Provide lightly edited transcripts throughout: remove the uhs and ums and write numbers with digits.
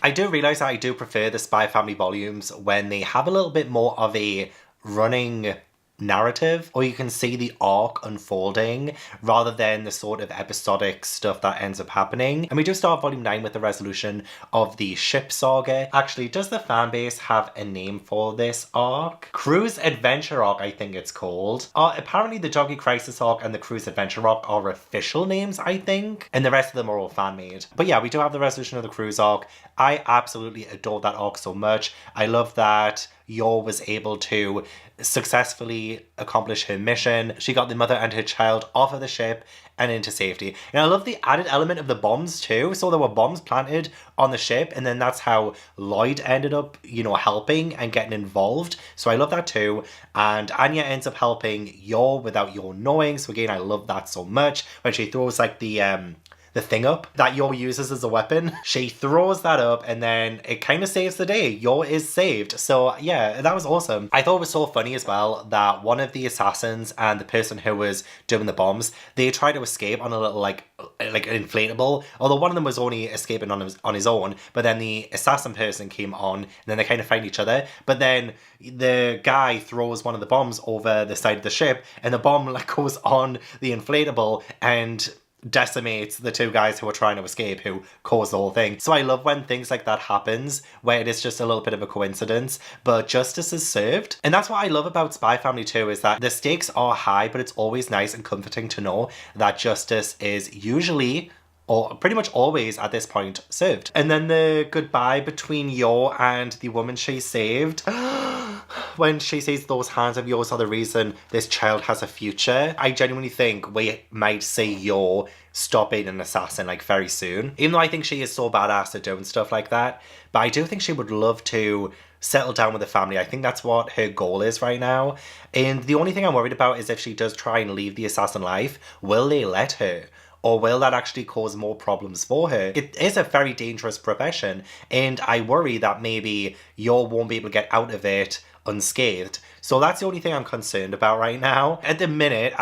I do realise that I do prefer the Spy Family volumes when they have a little bit more of a running narrative, or you can see the arc unfolding rather than the sort of episodic stuff that ends up happening. And we do start volume 9 with the resolution of the ship saga. Actually, does the fan base have a name for this arc? Cruise Adventure arc, I think it's called. Apparently the Jockey Crisis arc and the Cruise Adventure arc are official names, I think, and the rest of them are all fan-made. But yeah, we do have the resolution of the Cruise arc. I absolutely adore that arc so much. I love that Yor was able to successfully accomplish her mission. She got the mother and her child off of the ship and into safety. And I love the added element of the bombs too. So there were bombs planted on the ship, and then that's how Lloyd ended up, you know, helping and getting involved. So I love that too. And Anya ends up helping Yor without Yor knowing. So again, I love that so much. When she throws like the thing up that Yor uses as a weapon. She throws that up and then it kind of saves the day. Yor is saved. So yeah, that was awesome. I thought it was so funny as well that one of the assassins and the person who was doing the bombs, they tried to escape on a little like an inflatable, although one of them was only escaping on his own, but then the assassin person came on and then they kind of find each other. But then the guy throws one of the bombs over the side of the ship and the bomb like goes on the inflatable and decimates the two guys who are trying to escape, who caused the whole thing. So I love when things like that happens, where it is just a little bit of a coincidence, but justice is served. And that's what I love about Spy Family 2, is that the stakes are high, but it's always nice and comforting to know that justice is usually, or pretty much always at this point, served. And then the goodbye between Yor and the woman she saved. When she says those hands of yours are the reason this child has a future, I genuinely think we might see Yor stop being an assassin like very soon. Even though I think she is so badass at doing stuff like that, but I do think she would love to settle down with the family. I think that's what her goal is right now. And the only thing I'm worried about is if she does try and leave the assassin life, will they let her? Or will that actually cause more problems for her? It is a very dangerous profession, and I worry that maybe Yor won't be able to get out of it unscathed. So that's the only thing I'm concerned about right now. At the minute,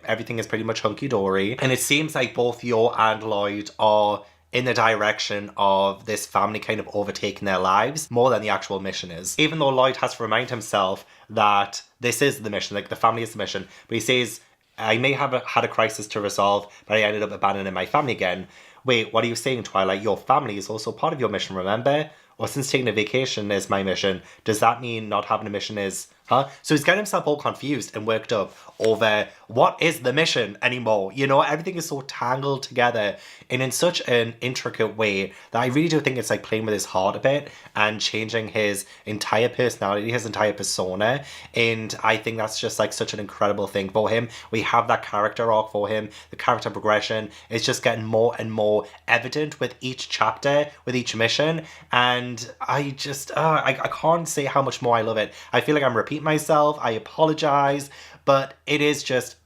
everything is pretty much hunky-dory, and it seems like both Yor and Lloyd are in the direction of this family kind of overtaking their lives more than the actual mission is. Even though Lloyd has to remind himself that this is the mission, like the family is the mission, but he says, I may have had a crisis to resolve, but I ended up abandoning my family again. Wait, what are you saying, Twilight? Your family is also part of your mission, remember? Or since taking a vacation is my mission, does that mean not having a mission is... Huh? So he's getting himself all confused and worked up over what is the mission anymore. You know, everything is so tangled together and in such an intricate way that I really do think it's like playing with his heart a bit and changing his entire personality, his entire persona. And I think that's just like such an incredible thing for him. We have that character arc for him. The character progression is just getting more and more evident with each chapter, with each mission. And I just, I can't say how much more I love it. I feel like I'm repeating myself. I apologize, but it is just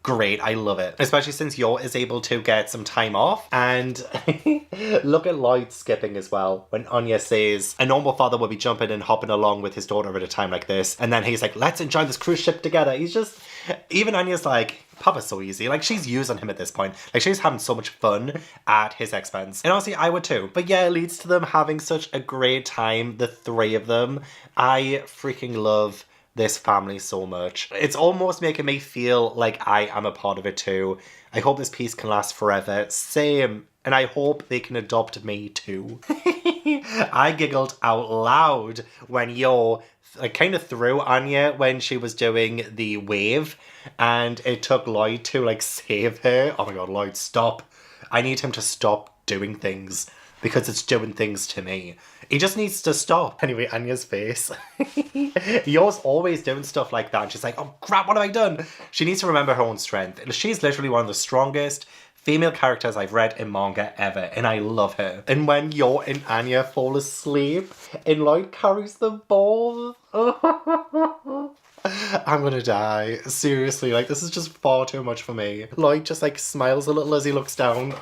great. I love it, especially since Yor is able to get some time off. And look at Lloyd skipping as well when Anya says a normal father would be jumping and hopping along with his daughter at a time like this, and then he's like, let's enjoy this cruise ship together. He's just, even Anya's like, Papa's so easy. Like, she's using him at this point. Like, she's having so much fun at his expense. And honestly, I would too. But yeah, it leads to them having such a great time, the three of them. I freaking love this family so much. It's almost making me feel like I am a part of it too. I hope this peace can last forever. Same. And I hope they can adopt me too. I giggled out loud when Yor kind of threw Anya when she was doing the wave, and it took Lloyd to like save her. Oh my god, Lloyd, stop. I need him to stop doing things because it's doing things to me. He just needs to stop. Anyway, Anya's face. Yor's always doing stuff like that. And she's like, oh crap, what have I done? She needs to remember her own strength. She's literally one of the strongest female characters I've read in manga ever, and I love her. And when Yor and Anya fall asleep and Lloyd carries them both, I'm gonna die. Seriously, like, this is just far too much for me. Lloyd just like smiles a little as he looks down.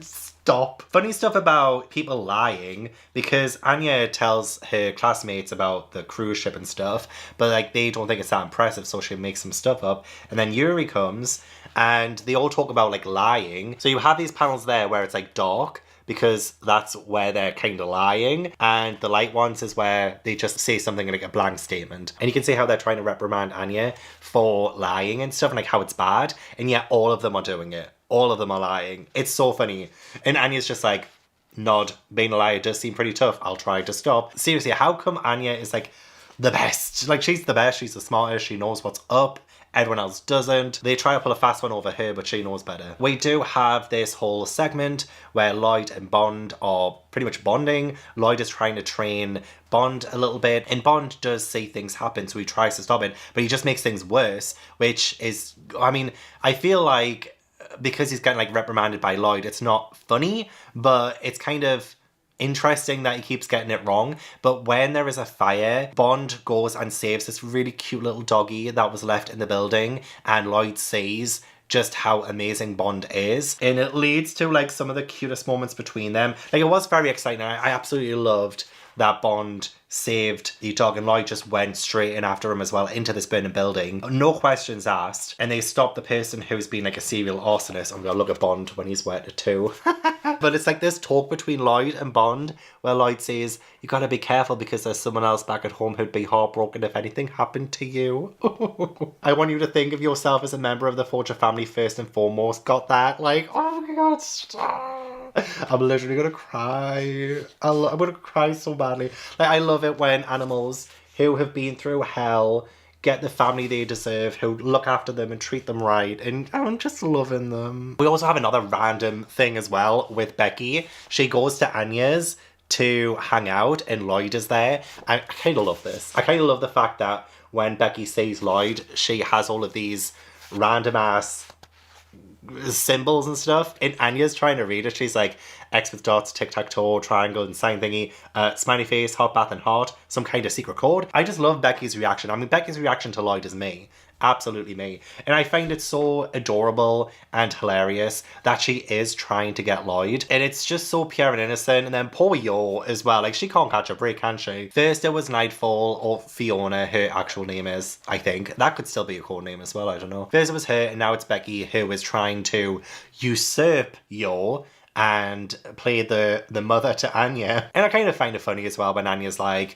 Stop. Funny stuff about people lying, because Anya tells her classmates about the cruise ship and stuff, but like they don't think it's that impressive, so she makes some stuff up. And then Yuri comes and they all talk about like lying. So you have these panels there where it's like dark, because that's where they're kind of lying, and the light ones is where they just say something like a blank statement. And you can see how they're trying to reprimand Anya for lying and stuff, and like how it's bad, and yet all of them are doing it. All of them are lying. It's so funny. And Anya's just like, nod, being a liar does seem pretty tough. I'll try to stop. Seriously, how come Anya is like the best? Like, she's the best, she's the smartest, she knows what's up. Everyone else doesn't. They try to pull a fast one over her, but she knows better. We do have this whole segment where Lloyd and Bond are pretty much bonding. Lloyd is trying to train Bond a little bit, and Bond does see things happen, so he tries to stop it, but he just makes things worse, which is, I mean, I feel like because he's getting like reprimanded by Lloyd, it's not funny, but it's kind of interesting that he keeps getting it wrong. But when there is a fire, Bond goes and saves this really cute little doggy that was left in the building, and Lloyd sees just how amazing Bond is, and it leads to like some of the cutest moments between them. Like, it was very exciting. I absolutely loved that Bond saved the dog, and Lloyd just went straight in after him as well into this burning building. No questions asked. And they stopped the person who's been like a serial arsonist. I'm gonna look at Bond when he's wet too. But it's like this talk between Lloyd and Bond where Lloyd says, you gotta be careful because there's someone else back at home who'd be heartbroken if anything happened to you. I want you to think of yourself as a member of the Forger family first and foremost. Got that? Like, oh my god, stop. I'm literally gonna cry. I'm gonna cry so badly. Like, I love it when animals who have been through hell get the family they deserve, who look after them and treat them right, and I'm just loving them. We also have another random thing as well with Becky. She goes to Anya's to hang out, and Lloyd is there. I kind of love this. I kind of love the fact that when Becky sees Lloyd, she has all of these random ass symbols and stuff, and Anya's trying to read it. She's like, X with dots, tic-tac-toe, triangle, and sign thingy, smiley face, hot bath and heart, some kind of secret code. I just love Becky's reaction. I mean, Becky's reaction to Lloyd is me. Absolutely me. And I find it so adorable and hilarious that she is trying to get Lloyd. And it's just so pure and innocent. And then poor Yo as well. Like, she can't catch a break, can she? First it was Nightfall, or Fiona, her actual name is, I think. That could still be a code name as well, I don't know. First it was her, and now it's Becky, who is trying to usurp Yo and play the mother to Anya. And I kind of find it funny as well when Anya's like,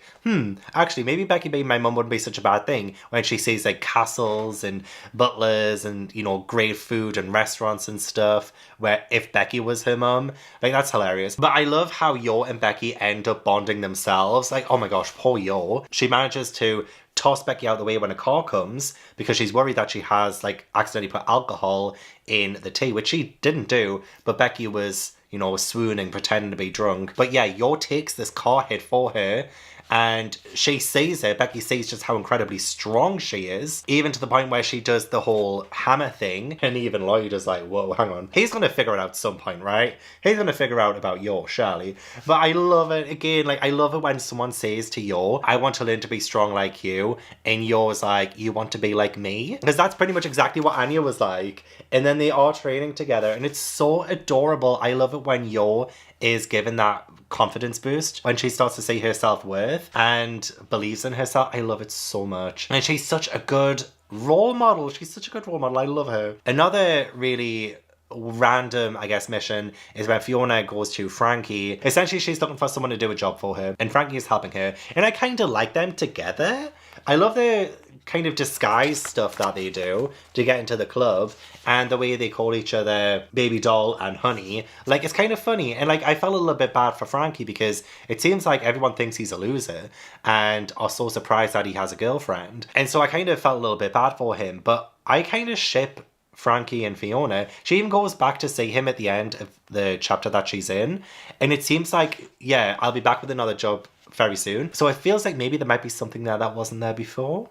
actually, maybe Becky being my mum wouldn't be such a bad thing, when she sees like castles and butlers and, you know, great food and restaurants and stuff, where if Becky was her mum, like, that's hilarious. But I love how Yo and Becky end up bonding themselves. Like, oh my gosh, poor Yo. She manages to toss Becky out the way when a car comes because she's worried that she has like accidentally put alcohol in the tea, which she didn't do, but Becky was, you know, swooning, pretending to be drunk. But yeah, Yo takes this car hit for her, and she sees it. Becky sees just how incredibly strong she is, even to the point where she does the whole hammer thing, and even Lloyd is like, whoa, hang on. He's gonna figure it out some point, right? He's gonna figure out about Yo, surely. But I love it. Again, like, I love it when someone says to Yo, I want to learn to be strong like you, and Yo's like, you want to be like me? Because that's pretty much exactly what Anya was like. And then they are training together, and it's so adorable. I love it when Yo is given that confidence boost, when she starts to see her self-worth and believes in herself. I love it so much. And she's such a good role model. She's such a good role model. I love her. Another really random, I guess, mission is when Fiona goes to Frankie. Essentially, she's looking for someone to do a job for her, and Frankie is helping her. And I kind of like them together. I love the kind of disguise stuff that they do to get into the club, and the way they call each other baby doll and honey. Like, it's kind of funny. And like, I felt a little bit bad for Frankie because it seems like everyone thinks he's a loser and are so surprised that he has a girlfriend. And so I kind of felt a little bit bad for him, but I kind of ship Frankie and Fiona. She even goes back to see him at the end of the chapter that she's in, and it seems like, yeah, I'll be back with another job very soon. So it feels like maybe there might be something there that wasn't there before.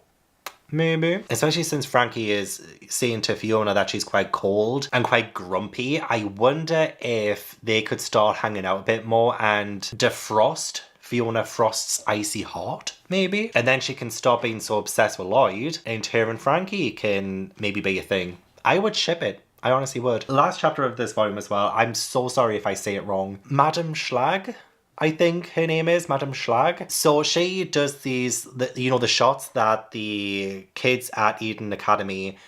Maybe. Especially since Frankie is saying to Fiona that she's quite cold and quite grumpy. I wonder if they could start hanging out a bit more and defrost Fiona Frost's icy heart, maybe. And then she can stop being so obsessed with Lloyd, and her and Frankie can maybe be a thing. I would ship it. I honestly would. Last chapter of this volume as well. I'm so sorry if I say it wrong. Madame Schlag? I think her name is Madame Schlag. So she does these, the shots that the kids at Eden Academy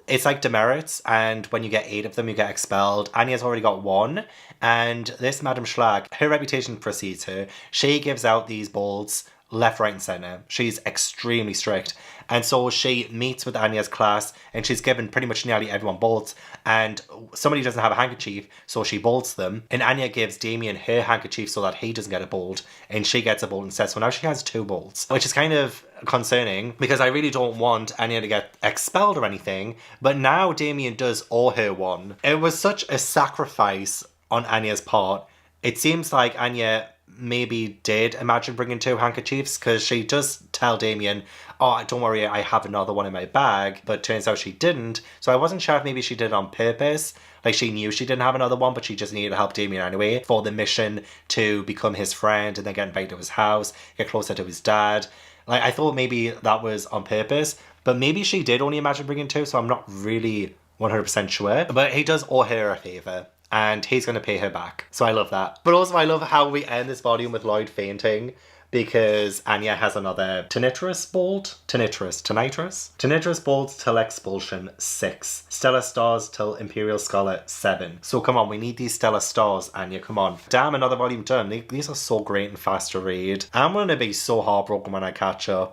It's like demerits, and when you get 8 of them, you get expelled. Anya's already got 1, and this Madame Schlag, her reputation precedes her. She gives out these balls left, right, and centre. She's extremely strict. And so she meets with Anya's class, and she's given pretty much nearly everyone bolts. And somebody doesn't have a handkerchief, so she bolts them. And Anya gives Damien her handkerchief so that he doesn't get a bolt, and she gets a bolt instead. So now she has 2 bolts, which is kind of concerning because I really don't want Anya to get expelled or anything. But now Damien does owe her one. It was such a sacrifice on Anya's part. It seems like Anya maybe did imagine bringing 2 handkerchiefs, because she does tell Damien, oh, don't worry, I have another one in my bag, but turns out she didn't. So I wasn't sure if maybe she did it on purpose, like she knew she didn't have another one, but she just needed to help Damien anyway for the mission to become his friend and then get invited to his house, get closer to his dad. Like, I thought maybe that was on purpose, but maybe she did only imagine bringing 2, so I'm not really 100% sure. But he does owe her a favour, and he's going to pay her back. So I love that. But also I love how we end this volume with Lloyd fainting, because Anya has another tinnitus bolt. Tinnitus bolt till expulsion, 6. Stellar stars till Imperial Scholar, 7. So come on, we need these stellar stars, Anya, come on. Damn, another volume done. These are so great and fast to read. I'm going to be so heartbroken when I catch up.